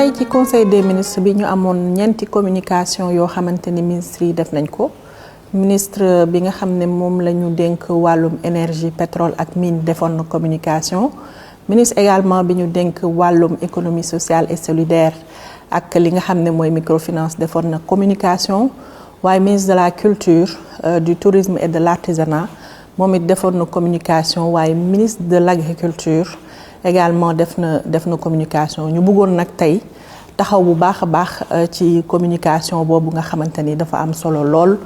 tey ci conseil des ministres bi ñu amoon ñeenti communication yoo xamante ni ministres yi def nañ ko ministre bi nga xam ne moom la ñu dénk wàllum énergie pétrole ak mine defoon na communication ministre également bi ñu dénk wàllum économie sociale et solidaire ak li nga xam ne mooy microfinance defoon na communication waaye ministre de la culture du tourisme et de l'artisanat moom it defoon na communication waaye ministre de l'agriculture également def na communication ñu bëggoon nag tey taxaw bu baax a baax ci communication boobu nga xamante ni dafa am solo lool.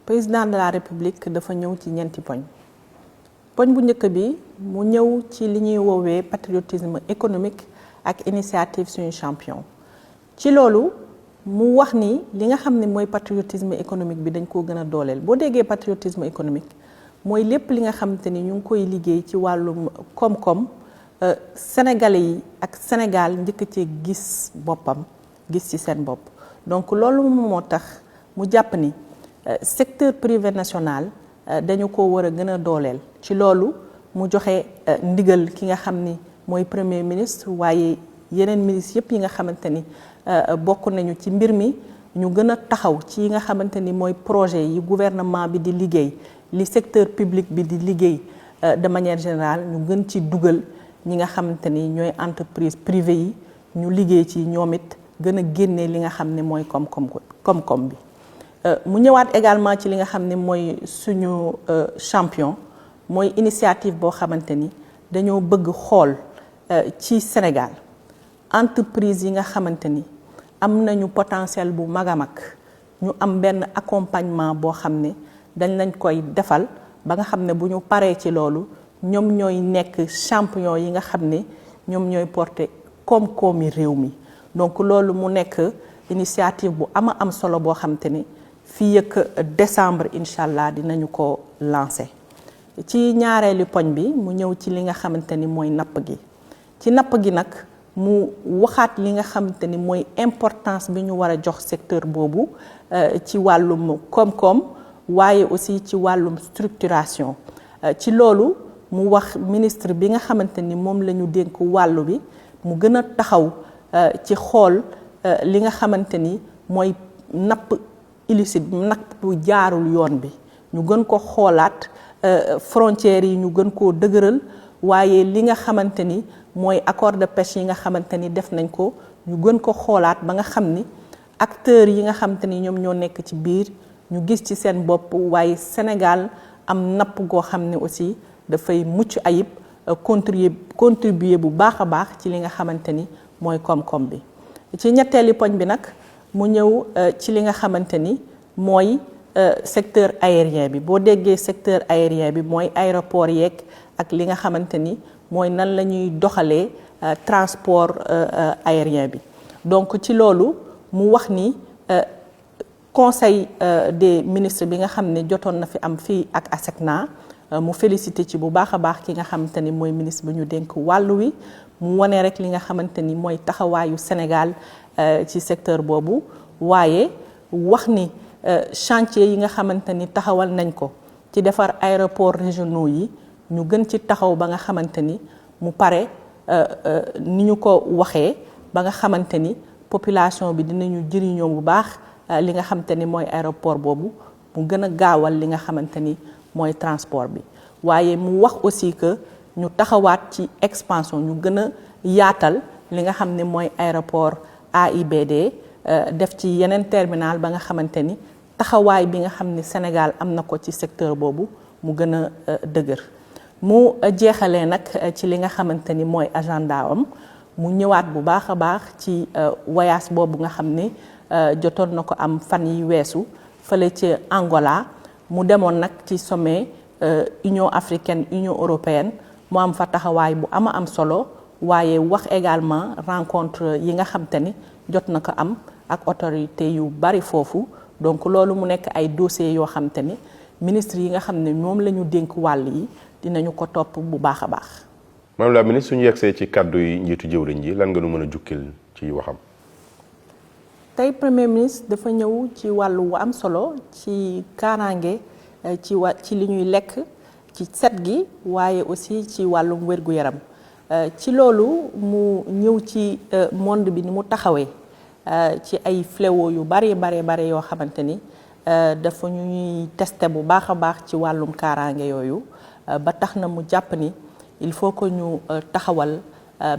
président de la république dafa ñëw ci ñeenti poñ bu njëkk bi mu ñëw ci li ñuy woowee patriotisme économique ak initiative suñu champion ci loolu mu wax ni li nga xam ne mooy patriotisme économique bi dañ koo gën a dooleel boo déggee patriotisme économique mooy lépp li nga xamante ni ñu ngi koy liggéey ci wàllum koom-koom Sénégalais yi ak Sénégal njëkk ci gis boppam gis ci seen bopp donc loolu moo tax mu jàpp ni secteur privé national dañu ko war a gën a dooleel ci loolu mu joxe ndigal ki nga xam ni mooy premier ministre waaye yeneen ministre yëpp yi nga xamante ni bokk nañu ci mbir mi ñu gën a taxaw ci yi nga xamante ni mooy projet yi gouvernement bi di liggéey li secteur public bi di liggéey de manière générale ñu gën ci dugal ñi nga xamante ni ñooy entreprise privée yi ñu liggéey ci ñoom it gën a génnee li nga xam ne mooy koom-koom bi mu ñëwaat également ci li nga xam ne mooy suñu champion mooy initiative boo xamante ni dañoo bëgg xool ci Sénégal entreprise yi nga xamante ni am nañu potentiel bu mag a mag ñu am benn accompagnement boo xam ne dañ lañ koy defal ba nga xam ne bu ñu paree ci loolu ñoom ñooy nekk champion yi nga xam ne ñoom ñooy porter koom-koomi réew mi donc loolu mu nekk initiative bu am solo boo xam te ni fii ak décembre incha allah dinañu ko lancer. ci ñaareelu poñ bi mu ñëw ci li nga xamante ni mooy napp gi ci napp gi nag mu waxaat li nga xamante ni mooy importance bi ñu war a jox secteur boobu ci wàllum koom-koom waaye aussi ci wàllum structuration ci loolu mu wax ministre bi nga xamante ni moom la ñu dénk wàllu bi mu gën a taxaw ci xool li nga xamante ni mooy napp illicite napp bu jaarul yoon bi ñu gën ko xoolaat frontières yi ñu gën koo dëgëral waaye li nga xamante ni mooy accord de pêche yi nga xamante ni def nañ ko ñu gën ko xoolaat ba nga xam ni acteurs yi nga xamante ni ñoom ñoo nekk ci biir ñu gis ci seen bopp waaye Sénégal am napp goo xam ne aussi dafay mucc ayib contribuer bu baax a baax ci li nga xamante ni mooy koom-koom bi ci ñetteeli poñ bi nag mu ñëw ci li nga xamante ni mooy secteur aérien bi boo déggee secteur aérien bi mooy aéroport yeeg ak li nga xamante ni mooy nan la ñuy doxalee transport aérien bi donc ci loolu mu wax ni conseil des ministres bi nga xam ne jotoon na fi am fii ak ASECNA mu félicité ci bu baax a baax ki nga xamante ni mooy ministre bi ñu dénk wàllu wi mu wane rek li nga xamante ni mooy taxawaayu Sénégal ci secteur boobu waaye wax ni chantier yi nga xamante ni taxawal nañ ko ci defar aéroport régionaux yi ñu gën ci taxaw ba nga xamante ni mu pare ni ñu ko waxee ba nga xamante ni population bi dinañu jëriñoo bu baax li nga xamante ni mooy aéroport boobu mu gën a gaawal li nga xamante ni mooy transport bi waaye mu wax aussi que ñu taxawaat ci expansion ñu gën a yaatal li nga xam ne mooy aéroport AIBD def ci yeneen terminal ba nga xamante ni taxawaay bi nga xam ne Sénégal am na ko ci secteur boobu mu gën a dëgër mu jeexalee nag ci li nga xamante ni mooy agenda am mu ñëwaat bu baax a baax ci voyage boobu nga xam ne jotoon na ko am fan yi weesu fële ci Angola mu demoon nag ci sommet Union africaine Union européenne mu am fa taxawaay bu am solo waaye wax également rencontre yi nga xam te ni jot na ko am ak autorité yu bari foofu donc loolu mu nekk ay dossiers yoo xam te ni ministre yi nga xam ne ñoom la ñu dénk wàll yi dinañu ko topp bu baax a baax. Madame la ministre suñu yegsee ci kàddu yi njiitu jëwriñ ji lan nga nu mën a jukkil ci waxam. tey premier ministre dafa ñëw ci wàllu wu am solo ci kaaraange ci li ñuy lekk ci set gi waaye aussi ci wàllum wér-gu-yaram ci loolu mu ñëw ci monde bi ni mu taxawee ci ay fléau yu bare yoo xamante ni dafa ñuy testé bu baax a baax ci wàllum kaaraange yooyu ba tax na mu jàpp ni il faut que ñu taxawal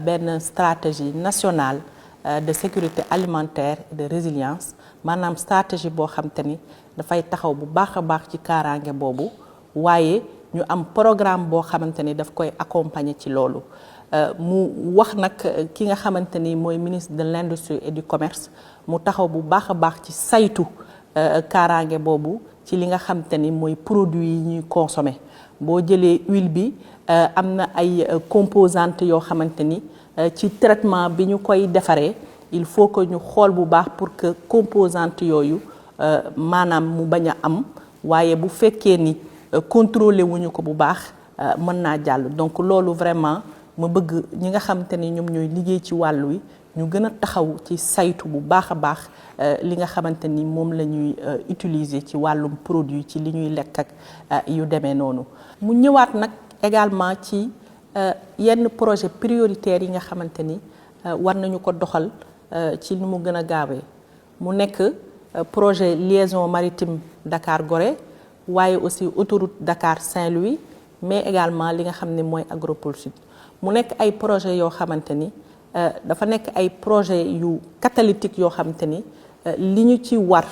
benn stratégie nationale de sécurité alimentaire et de résilience maanaam stratégie boo xamante ni dafay taxaw bu baax a baax ci kaaraange boobu waaye ñu am programme boo xamante ni daf koy accompagner ci loolu mu wax nag ki nga xamante ni mooy ministre de l'industrie et du commerce mu taxaw bu baax a baax ci saytu kaaraange boobu ci li nga xamante ni mooy produit yi ñuy consommer boo jëlee huile bi am na ay composantes yoo xamante ni ci traitement bi ñu koy defaree il faut que ñu xool bu baax pour que composantes yooyu maanaam mu bañ a am waaye bu fekkee ni contrôlé wuñu ko bu baax mën naa jàll donc loolu vraiment ma bëgg ñi nga xamante ni ñoom ñooy liggéey ci wàll wi ñu gën a taxaw ci saytu bu baax a baax li nga xamante ni moom la ñuy utiliser ci wàllum produit ci li ñuy lekk ak yu demee noonu. mu ñëwaat nag également ci yenn projet prioritaires yi nga xamante ni war nañu ko doxal ci ni mu gën a gaawee mu nekk projet liaison maritime Dakar Gorée waaye aussi autoroute Dakar Saint-Louis mais également li nga xam ne mooy Agropole Sud mu nekk ay projet yoo xamante ni dafa nekk ay projet yu catalytique yoo xamante ni li ñu ci war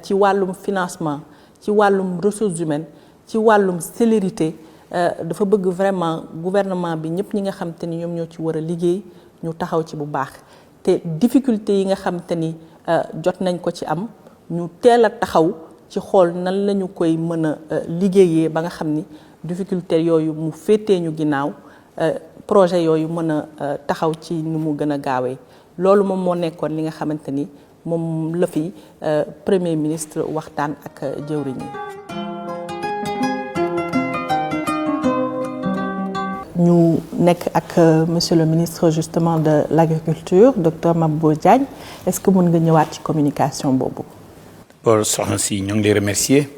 ci wàllum financement ci wàllum ressources humaines ci wàllum célérité dafa bëgg vraiment gouvernement bi ñëpp ñi nga xamante ni ñoom ñoo ci war a liggéey ñu taxaw ci bu baax te difficulté yi nga xamante ni jot nañ ko ci am ñu teel a taxaw ci xool nan lañu koy mën a liggéeyee ba nga xam ni difficulté yooyu mu féetee ñu ginnaaw projet yooyu mën a taxaw ci ni mu gën a gaawee loolu moom moo nekkoon li nga xamante ni moom la fi premier ministre waxtaan ak jëwriñ yi. ñu nekk ak monsieur le ministre justement de l'agriculture docteur Mabouba Diagne est-ce que mën nga ñëwaat ci communication boobu. D'abord soxna si ñoo ngi lay remercier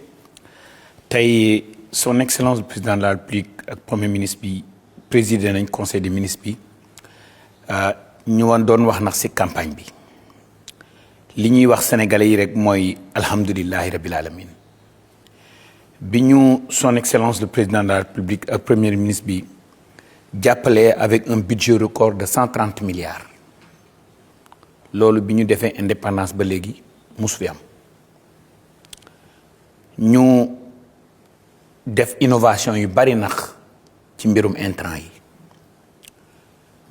tey son excellence le président de la République ak premier ministre bi présidé nañ conseil des ministres bi ñu woon doon wax nag ci campagne bi li ñuy wax sénégalais yi rek mooy alhamdulillahi rabbil alamin bi ñu son excellence le président de la République ak premier ministre bi jàppale avec un budget record de 130 milliards loolu bi ñu defee indépendance ba léegi musu fi am ñu def innovation yu bari nax ci mbirum intrant yi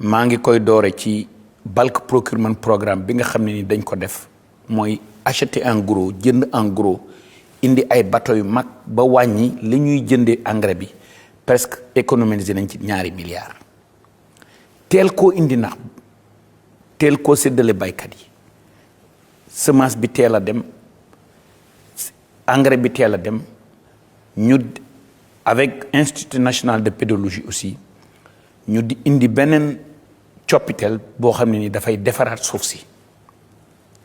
maa ngi koy doore ci bulk procurement programme bi nga xam ne ni dañ ko def mooy acheter en gros jënd en gros indi ay bateau yu mag ba wàññi li ñuy jëndee engrais bi presque économiser nañ ci 2 milliards teel koo indi nax teel koo séddale baykat yi semence bi teel a dem engrais bi teel a dem ñu avec Institut national de pédologie aussi ñu di indi beneen coppiteel boo xam ne ni dafay defaraat suuf si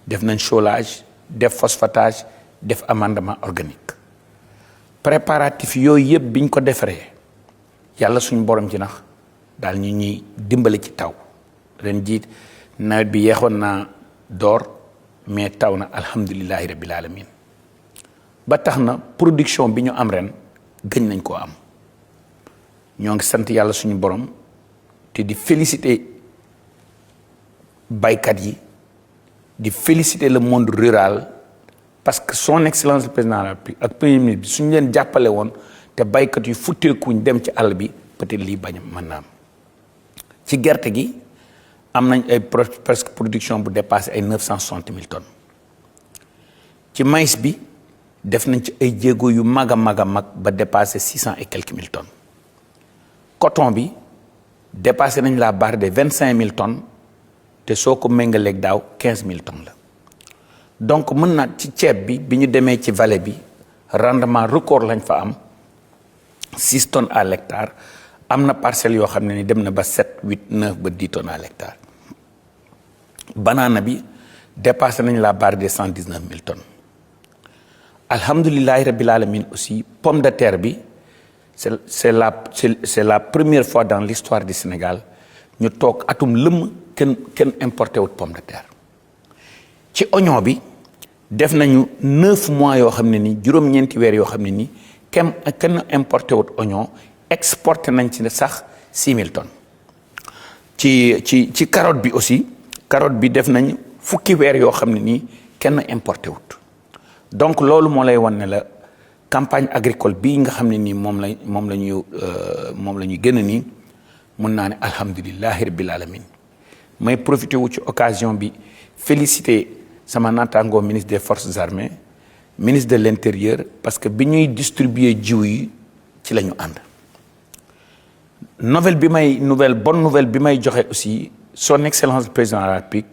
def nañ cholage def phosphatage def amendement organique préparatif yooyu yëpp biñ ko defaree yàlla suñu borom ci nax daal ñu ñuy dimbale ci taw ren jiit nawet bi yeexoon naa door mais taw na alhamdulillahi rabbil alamin ba tax na production bi ñu am ren gëñ nañ koo am ñoo ngi sant yàlla suñu borom te di féliciter baykat yi di féliciter le monde rural parce que son excellence le président de la République ak premier ministre bi suñu leen jàppale woon te baykat yu futteekuñ dem ci àll bi peut-être lii bañ mën na am ci gerte gi am nañ ay presque production bu dépassé ay 960 000 tonnes ci maïs bi def nañ ci ay jéego yu mag a mag a mag ba dépassé 600 et quelques mille tonnes coton bi dépassé nañ la barre des 25 000 tonnes te soo ko méngaleeg daaw 15 000 tonnes la donc mën na ci ceeb bi ñu demee ci vallée bi rendement record lañ fa am 6 tonnes à l'hectare am na parcelles yoo xam ne ni dem na ba 7 8 9 ba 10 tonnes à l'hectare banana bi dépassé nañ la barre des 119 000 tonnes alhamdulillahi rabbil alamin aussi pomme de terre bi c'est la première fois dans l'histoire du Sénégal ñu toog atum lëmm kenn importé wut pomme de terre. ci oignon bi def nañu 9 mois yoo xam ne nii juróom-ñeenti weer yoo xam ne nii kenn importé wut oignon exporté nañ ci sax 6000 tonnes. ci carotte bi aussi carotte bi def nañ fukki weer yoo xam ne nii kenn importé wut. donc loolu moo lay wan ne la campagne agricole bii nga xam ne nii moom la ñuy gën a nii mun naa ne alhamdulilahi rabbil alamin may profité wu ci occasion bi féliciter sama naataangoo ministre des forces armées ministre de l'intérieur parce que bi ñuy distribuer jiw yi ci la ñu ànd. bonne nouvelle bi may joxe aussi son excellence président de la République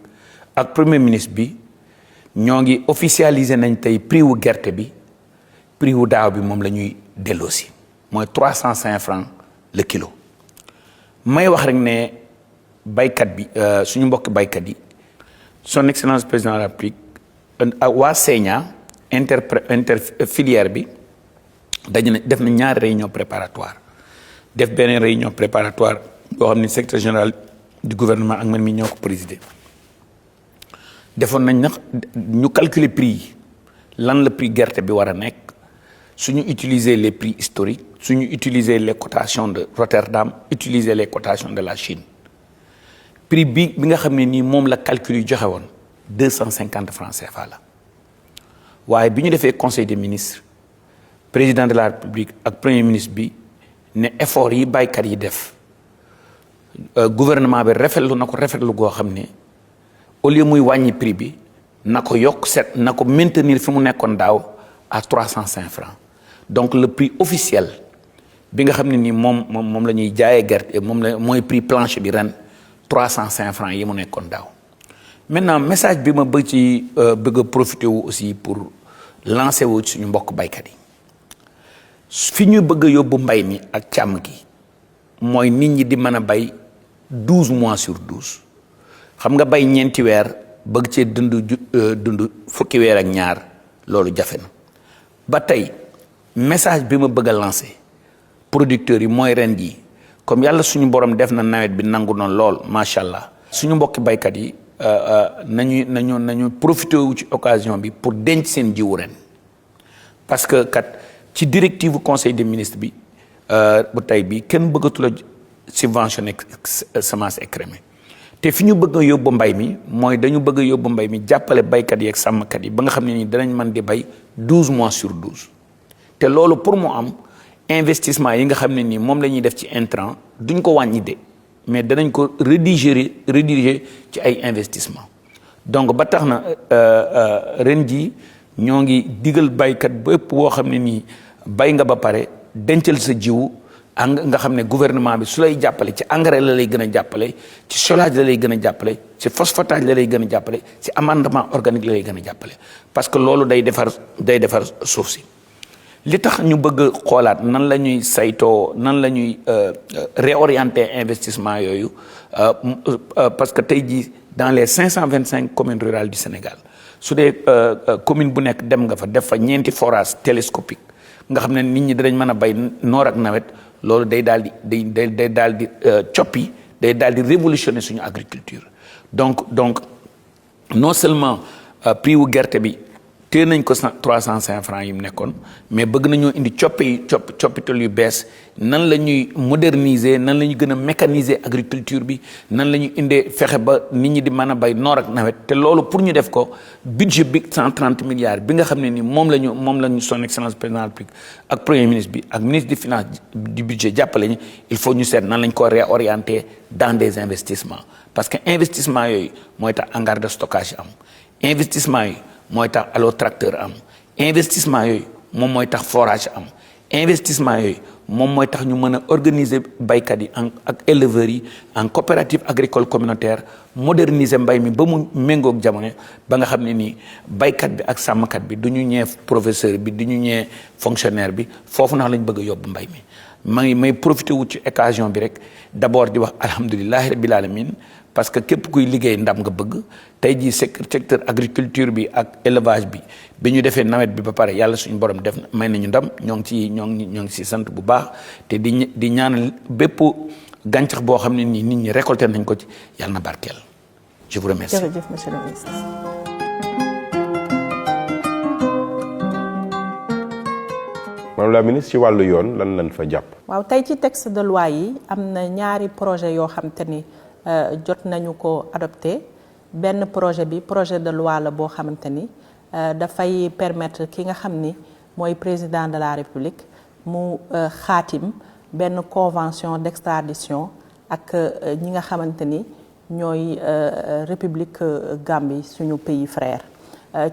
ak premier ministre bi ñoo ngi officialiser nañ tey prix wu gerte bi prix wu daaw bi moom la ñuy delloosi mooy 305 francs le kilo. may wax rek ne baykat bi suñu mbokk baykat yi son excellence président de la République waa Sénia inter filière bi def na ñaari réunion préparatoire def benn réunion préparatoire boo xam ne secrétaire général du gouvernement ak man mi ñoo ko présider defoon nañ nag ñu calculer prix yi lan la prix gerte bi war a nekk suñu utiliser les prix historiques suñu utiliser les cotations de Rotterdam utiliser les cotations de la Chine prix bi nga xam ne nii moom la calcul yi joxe woon 250 francs CFA la waaye bi ñu defee conseil des ministres président de la République ak premier ministre bi ne effort yi baykat yi def gouvernement bi rafetlu goo xam ne au lieu muy wàññi prix bi na ko yokk na ko maintenir fi mu nekkoon daaw à 305 francs donc le prix officiel bi nga xam ne nii moom la ñuy jaayee gerte mooy prix plancher bi ren 305 francs yi mu nekkoon daaw. maintenant message bi ma bëgg a profiter wu aussi pour lancer wu suñu mbokk baykat yi fi ñu bëgg a yóbbu mbay mi ak càmm gi mooy nit ñi di mën a bay 12 mois sur 12 xam nga bay ñeenti weer bëgg cee dund fukki weer ak ñaar loolu jafe na ba tey message bi ma bëgg a lancer producteurs yi mooy ren jii comme yàlla suñu borom def na nawet bi nangu na lool macha allah suñu mbokki baykat yi nañu profité wu ci occasion bi pour denc seen jiwu ren parce que kat ci directive conseil des ministres bi bu tey bi kenn bëggatul a subventionné semence écrémée te fi ñu bëgg a yóbbu mbay mi mooy dañu bëgg a yóbbu mbay mi jàppale baykat yi ak sàmmkat yi ba nga xam ne ni danañ mën di bay 12 mois sur 12 te loolu pour mu am investissement yi nga xam ne nii moom la ñuy def ci intrant duñ ko wàññi de mais danañ ko rediriger ci ay investissement donc ba tax na ren jii ñoo ngi digal baykat bépp woo xam ne nii bay nga ba pare dencal sa jiwu nga xam ne gouvernement bi su lay jàppale ci engrais la lay gën a jàppale ci solage la lay gën a jàppale ci phosphatage la lay gën a jàppale ci amendement organique la lay gën a jàppale parce que loolu day defar suuf si li tax ñu bëgg xoolaat nan la ñuy saytoo nan la ñuy réorienter investissement yooyu parce que tey jii dans les 525 communes rurales du Sénégal su dee commune bu nekk dem nga fa def fa ñeenti forage télescopique nga xam ne nit ñi dinañ mën a bay noor ak nawet loolu day daal di coppi day daal di révolutionner suñu agriculture donc non seulement prix wu gerte bi téye nañ ko 305 francs yi mu nekkoon mais bëgg nañoo indi coppital yu bees nan la ñuy moderniser nan la ñuy gën a mécaniser agriculture bi nan la ñuy indee fexe ba nit ñi di mën a bay noor ak nawet te loolu pour ñu def ko budget bi 130 milliards bi nga xam ne ni moom la ñu son excellence président de la République ak premier ministre bi ak ministre des finances du budget jàppale ñu il faut ñu seet nan lañ ko réorienter dans des investissements parce que investissement yooyu mooy tax hangar de stockage am investissement yi mooy tax allo tracteur am investissement yooyu moom mooy tax forage am investissement yooyu moom mooy tax ñu mën a organiser baykat yi ak éleveurs yi en coopérative agricole communautaire moderniser mbay mi ba mu méngoog jamono ba nga xam ne nii baykat bi ak sàmmkat bi du ñu ñee professeur bi du ñu ñee fonctionnaire bi foofu nax lañ bëgg a yóbbu mbay mi may profité wu ci occasion bi rek d'abord di wax alhamdulilahi rabbil alamin parce que képp kuy liggéey ndam nga bëgg tey jii secteur agriculture bi ak élevage bi ñu defee nawet bi ba pare yàlla suñu borom def may nañu ndam ñoo ngi si sant bu baax te di ñaanal bépp gàncax boo xam ne nii nit ñi récolté nañ ko ci yàlla na barkeel. Je vous remercie. jërëjëf monsieur le ministre. madame la ministre ci wàllu yoon lan lañ fa jàpp. waaw tey ci texte de loi yi am na ñaari projet yoo xam te ni jot nañu ko adopté benn projet bi projet de loi la boo xamante ni dafay permettre ki nga xam ni mooy président de la république mu xaatim benn convention d'extradition ak ñi nga xamante ni ñooy république Gambie suñu pays frère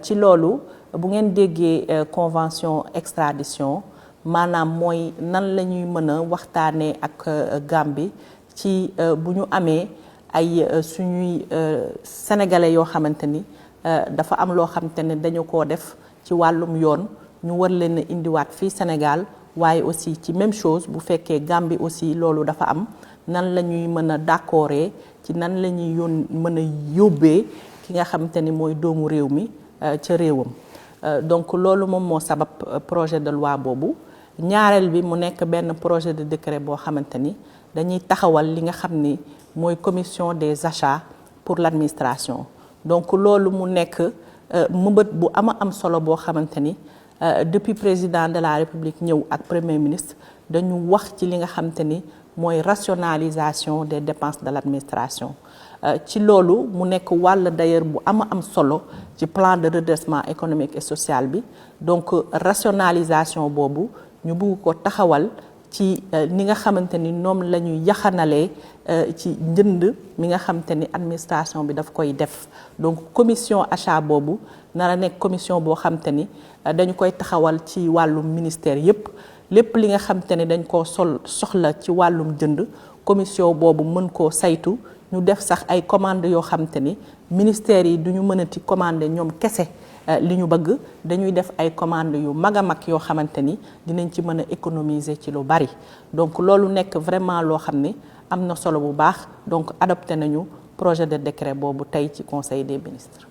ci loolu bu ngeen déggee convention extradition maanaam mooy nan la ñuy mën a waxtaanee ak Gambie ci bu ñu amee ay suñuy sénégalais yoo xamante ni dafa am loo xamante ne dañu koo def ci wàllum yoon ñu war leen a indiwaat fii Sénégal waaye aussi ci même chose bu fekkee Gambie aussi loolu dafa am nan la ñuy mën a d'accordé ci nan la ñuy mën a yóbbee ki nga xamante ni mooy doomu réew mi ca réewam donc loolu moom moo sabab projet de loi boobu ñaareel bi mu nekk benn projet de décret boo xamante ni dañuy taxawal li nga xam ni mooy commission des achats pour l'administration donc loolu mu nekk mëbët bu am solo boo xamante ni depuis président de la république ñëw ak premier ministre dañu wax ci li nga xamante ni mooy rationalisation des dépenses de l'administration ci loolu mu nekk wàll d'ailleurs bu am solo ci plan de redressement économique et social bi donc rationalisation boobu ñu bëgg ko taxawal ci ni nga xamante ni ñoom la ñuy yaxanalee ci njënd mi nga xamante ni administration bi daf koy def donc commission achat boobu nar a nekk commission boo xamante ni dañu koy taxawal ci wàllum ministère yépp lépp li nga xamante ni dañ koo soxla ci wàllum jënd commission boobu mën koo saytu ñu def sax ay commandes yoo xamante ni ministères yi duñu mënati commander ñoom kese li ñu bëgg dañuy def ay commandes yu mag a mag yoo xamante ni dinañ ci mën a économiser ci lu bari donc loolu nekk vraiment loo xam ni am na solo bu baax donc adopté nañu projet de décret boobu tey ci conseil des ministres.